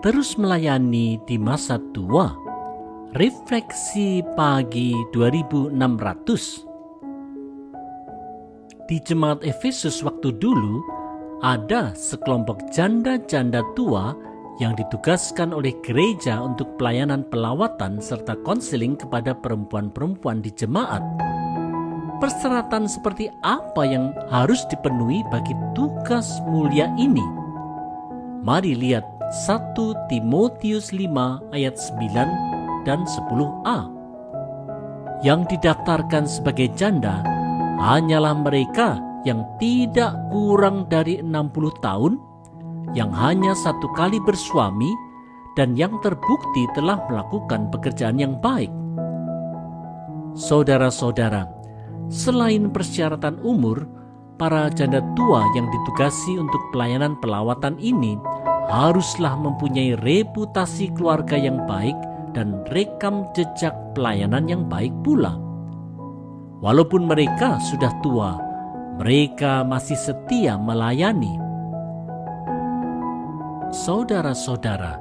terus melayani di masa tua. Refleksi pagi 2600. Di jemaat Efesus waktu dulu, ada sekelompok janda-janda tua yang ditugaskan oleh gereja untuk pelayanan pelawatan serta konseling kepada perempuan-perempuan di jemaat. Persyaratan seperti apa yang harus dipenuhi bagi tugas mulia ini? Mari lihat 1 Timotius 5 ayat 9 dan 10a. Yang didaftarkan sebagai janda hanyalah mereka yang tidak kurang dari 60 tahun, yang hanya satu kali bersuami, dan yang terbukti telah melakukan pekerjaan yang baik. Saudara-saudara, selain persyaratan umur, para janda tua yang ditugasi untuk pelayanan pelawatan ini haruslah mempunyai reputasi keluarga yang baik dan rekam jejak pelayanan yang baik pula. Walaupun mereka sudah tua, mereka masih setia melayani. Saudara-saudara,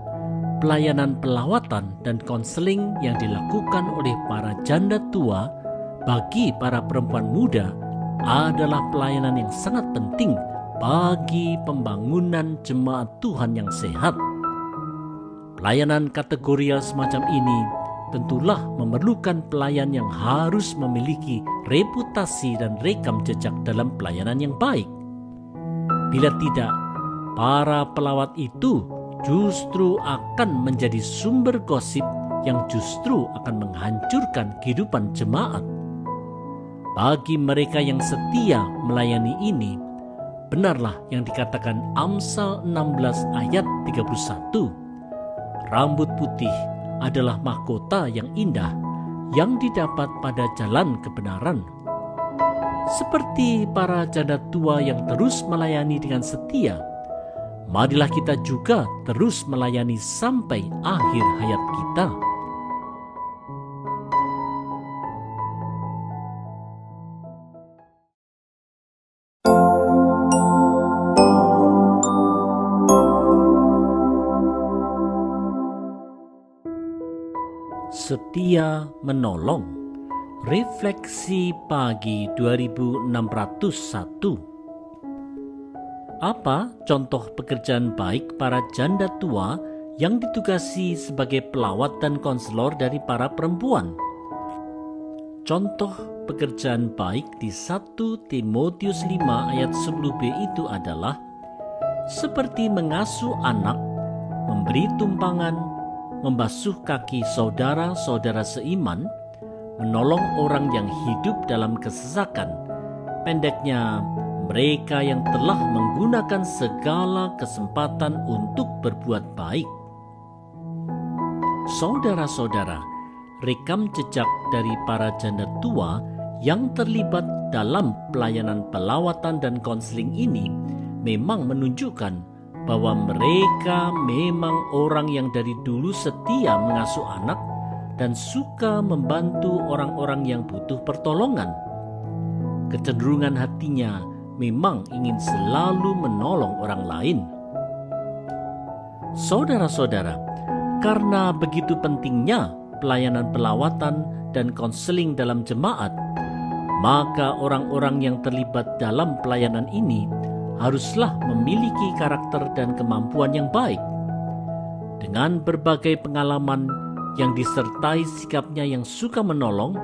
pelayanan pelawatan dan konseling yang dilakukan oleh para janda tua bagi para perempuan muda adalah pelayanan yang sangat penting bagi pembangunan jemaat Tuhan yang sehat. Pelayanan kategorial semacam ini tentulah memerlukan pelayan yang harus memiliki reputasi dan rekam jejak dalam pelayanan yang baik. Bila tidak, para pelawat itu justru akan menjadi sumber gosip yang justru akan menghancurkan kehidupan jemaat. Bagi mereka yang setia melayani ini, benarlah yang dikatakan Amsal 16 ayat 31. Rambut putih adalah mahkota yang indah yang didapat pada jalan kebenaran. Seperti para janda tua yang terus melayani dengan setia, marilah kita juga terus melayani sampai akhir hayat kita. Setia menolong. Refleksi pagi 2601. Apa contoh pekerjaan baik para janda tua yang ditugasi sebagai pelawat dan konselor dari para perempuan? Contoh pekerjaan baik di 1 Timotius 5 ayat 10b itu adalah seperti mengasuh anak, memberi tumpangan, membasuh kaki saudara-saudara seiman, menolong orang yang hidup dalam kesesakan. Pendeknya, mereka yang telah menggunakan segala kesempatan untuk berbuat baik. Saudara-saudara, rekam jejak dari para janda tua yang terlibat dalam pelayanan pelawatan dan konseling ini memang menunjukkan bahwa mereka memang orang yang dari dulu setia mengasuh anak dan suka membantu orang-orang yang butuh pertolongan. Kecenderungan hatinya memang ingin selalu menolong orang lain. Saudara-saudara, karena begitu pentingnya pelayanan pelawatan dan konseling dalam jemaat, maka orang-orang yang terlibat dalam pelayanan ini haruslah memiliki karakter dan kemampuan yang baik. Dengan berbagai pengalaman yang disertai sikapnya yang suka menolong,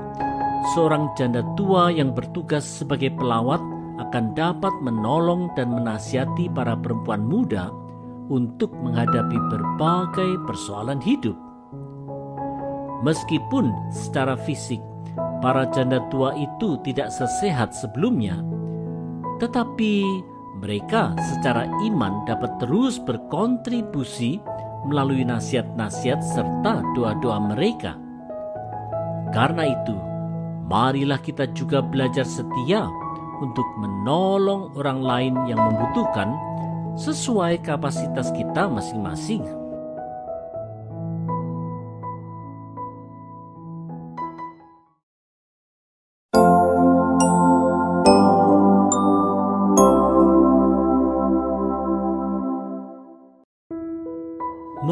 seorang janda tua yang bertugas sebagai pelawat akan dapat menolong dan menasihati para perempuan muda untuk menghadapi berbagai persoalan hidup. Meskipun secara fisik para janda tua itu tidak sesehat sebelumnya, tetapi mereka secara iman dapat terus berkontribusi melalui nasihat-nasihat serta doa-doa mereka. Karena itu, marilah kita juga belajar setia untuk menolong orang lain yang membutuhkan sesuai kapasitas kita masing-masing.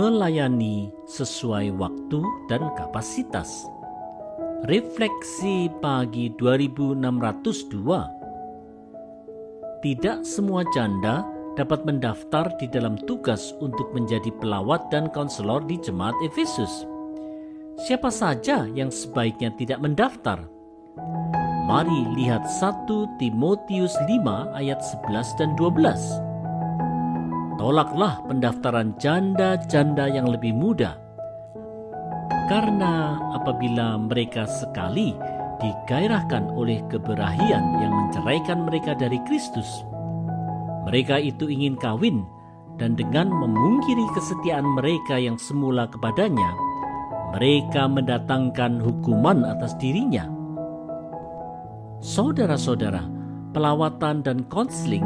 melayani sesuai waktu dan kapasitas. Refleksi pagi 2602. Tidak semua janda dapat mendaftar di dalam tugas untuk menjadi pelawat dan konselor di jemaat Efesus. Siapa saja yang sebaiknya tidak mendaftar? Mari lihat 1 Timotius 5 ayat 11 dan 12. Tolaklah pendaftaran janda-janda yang lebih muda, karena apabila mereka sekali digairahkan oleh keberahian yang menceraikan mereka dari Kristus, mereka itu ingin kawin, dan dengan memungkiri kesetiaan mereka yang semula kepadanya, mereka mendatangkan hukuman atas dirinya. Saudara-saudara, pelawatan dan konseling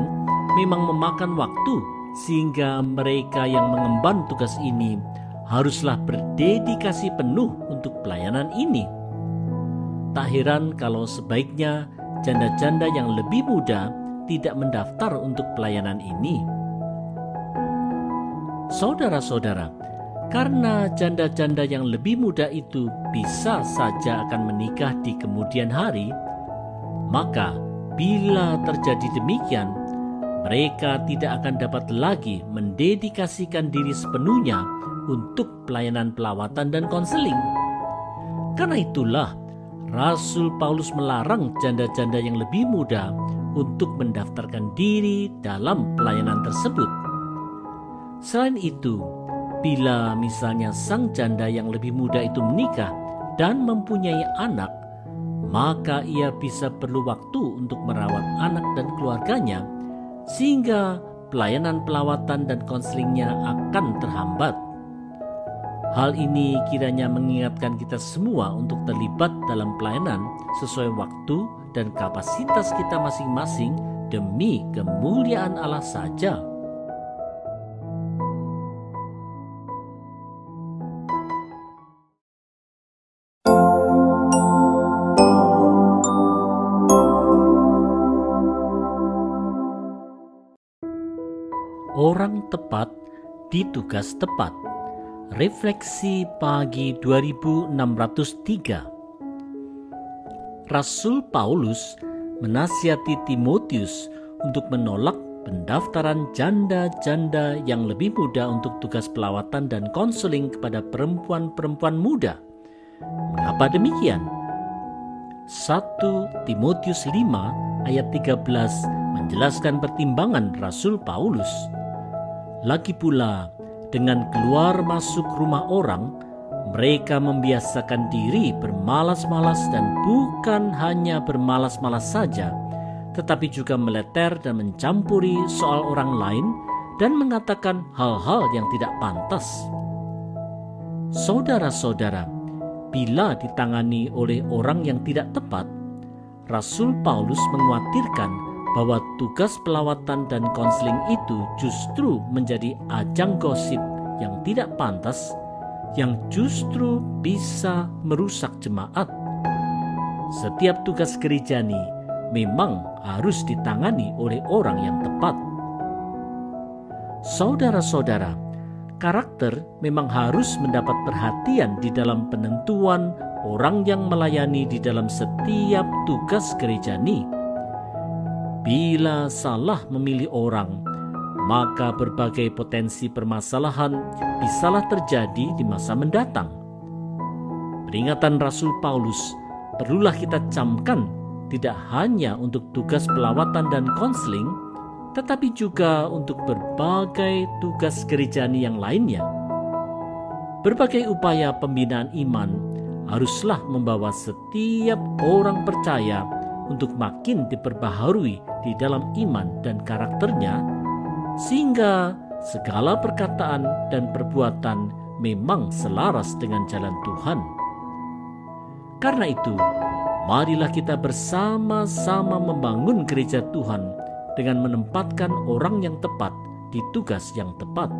memang memakan waktu, sehingga mereka yang mengemban tugas ini haruslah berdedikasi penuh untuk pelayanan ini. Tak heran kalau sebaiknya janda-janda yang lebih muda tidak mendaftar untuk pelayanan ini. Saudara-saudara, karena janda-janda yang lebih muda itu bisa saja akan menikah di kemudian hari, maka bila terjadi demikian, mereka tidak akan dapat lagi mendedikasikan diri sepenuhnya untuk pelayanan pelawatan dan konseling. Karena itulah Rasul Paulus melarang janda-janda yang lebih muda untuk mendaftarkan diri dalam pelayanan tersebut. Selain itu, bila misalnya sang janda yang lebih muda itu menikah dan mempunyai anak, maka ia bisa perlu waktu untuk merawat anak dan keluarganya, sehingga pelayanan pelawatan dan konselingnya akan terhambat. Hal ini kiranya mengingatkan kita semua untuk terlibat dalam pelayanan sesuai waktu dan kapasitas kita masing-masing demi kemuliaan Allah saja. Orang tepat di tugas tepat. Refleksi pagi 2603. Rasul Paulus menasihati Timotius untuk menolak pendaftaran janda-janda yang lebih muda untuk tugas pelawatan dan konseling kepada perempuan-perempuan muda. Mengapa demikian? 1 Timotius 5 ayat 13 menjelaskan pertimbangan Rasul Paulus. Lagi pula, dengan keluar masuk rumah orang, mereka membiasakan diri bermalas-malas, dan bukan hanya bermalas-malas saja, tetapi juga meleter dan mencampuri soal orang lain dan mengatakan hal-hal yang tidak pantas. Saudara-saudara, bila ditangani oleh orang yang tidak tepat, Rasul Paulus mengkhawatirkan bahwa tugas pelawatan dan konseling itu justru menjadi ajang gosip yang tidak pantas, yang justru bisa merusak jemaat. Setiap tugas gerejani memang harus ditangani oleh orang yang tepat. Saudara-saudara, karakter memang harus mendapat perhatian di dalam penentuan orang yang melayani di dalam setiap tugas gerejani. Bila salah memilih orang, maka berbagai potensi permasalahan bisalah terjadi di masa mendatang. Peringatan Rasul Paulus perlulah kita camkan tidak hanya untuk tugas pelawatan dan konseling, tetapi juga untuk berbagai tugas gerejani yang lainnya. Berbagai upaya pembinaan iman haruslah membawa setiap orang percaya untuk makin diperbaharui di dalam iman dan karakternya, sehingga segala perkataan dan perbuatan memang selaras dengan jalan Tuhan. Karena itu, marilah kita bersama-sama membangun gereja Tuhan dengan menempatkan orang yang tepat di tugas yang tepat.